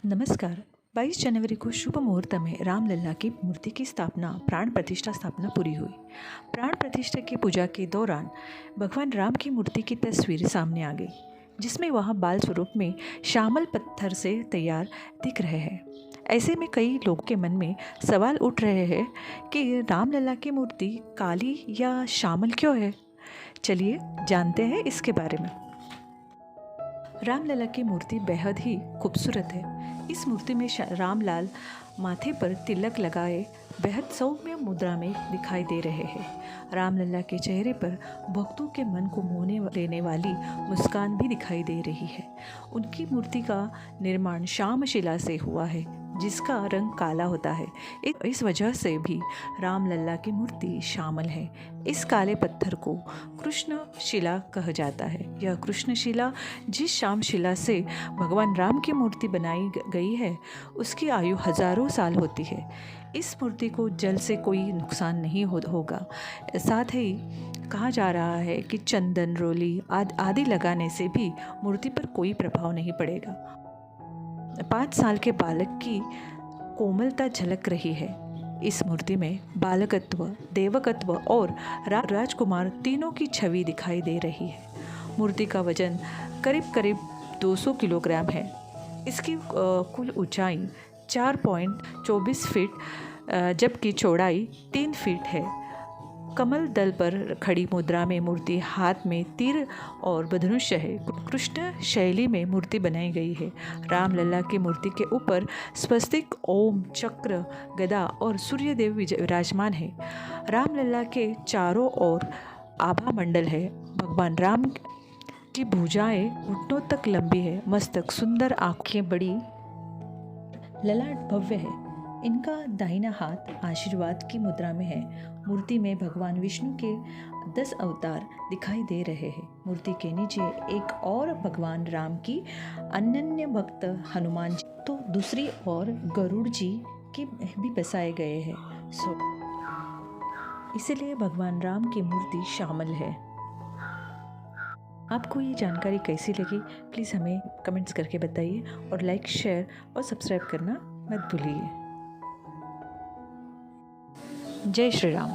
नमस्कार। 22 जनवरी को शुभ मुहूर्त में रामलला की मूर्ति की प्राण प्रतिष्ठा स्थापना पूरी हुई। प्राण प्रतिष्ठा की पूजा के दौरान भगवान राम की मूर्ति की तस्वीर सामने आ गई, जिसमें वह बाल स्वरूप में श्यामल पत्थर से तैयार दिख रहे हैं। ऐसे में कई लोगों के मन में सवाल उठ रहे हैं कि रामलला की मूर्ति काली या श्यामल क्यों है। चलिए जानते हैं इसके बारे में। रामलला की मूर्ति बेहद ही खूबसूरत है। इस मूर्ति में रामलाल माथे पर तिलक लगाए बेहद सौम्य मुद्रा में दिखाई दे रहे हैं। रामलला के चेहरे पर भक्तों के मन को मोहने लेने वाली मुस्कान भी दिखाई दे रही है। उनकी मूर्ति का निर्माण श्यामशिला से हुआ है, जिसका रंग काला होता है। इस वजह से भी रामलला की मूर्ति श्यामल है। इस काले पत्थर को कृष्ण शिला कहा जाता है। यह कृष्ण शिला जिस श्यामशिला से भगवान राम की मूर्ति बनाई गई है, उसकी आयु हजारों साल होती है। इस मूर्ति को जल से कोई नुकसान नहीं होगा। साथ ही कहा जा रहा है कि चंदन, रोली आदि लगाने से भी मूर्ति पर कोई प्रभाव नहीं पड़ेगा। 5 साल के बालक की कोमलता झलक रही है। इस मूर्ति में बालकत्व, देवकत्व और राजकुमार तीनों की छवि दिखाई दे रही है। मूर्ति का वजन करीब 200 किलोग्राम है। इसकी कुल ऊंचाई 4.24 फीट जबकि चौड़ाई 3 फीट है। कमल दल पर खड़ी मुद्रा में मूर्ति हाथ में तीर और धनुष्य है। कृष्ण शैली में मूर्ति बनाई गई है। रामलला की मूर्ति के ऊपर स्वस्तिक, ओम, चक्र, गदा और सूर्यदेव विराजमान है। रामलला के चारों ओर आभा मंडल है। भगवान राम की भुजाएं घुटनों तक लंबी है। मस्तक सुंदर, आंखें बड़ी, ललाट भव्य है। इनका दाहिना हाथ आशीर्वाद की मुद्रा में है। मूर्ति में भगवान विष्णु के 10 अवतार दिखाई दे रहे हैं। मूर्ति के नीचे एक और भगवान राम की अनन्य भक्त हनुमान जी, तो दूसरी ओर गरुड़ जी की भी बसाए गए हैं। इसलिए भगवान राम की मूर्ति श्यामल है। आपको ये जानकारी कैसी लगी, प्लीज़ हमें कमेंट्स करके बताइए और लाइक, शेयर और सब्सक्राइब करना मत भूलिए। जय श्री राम।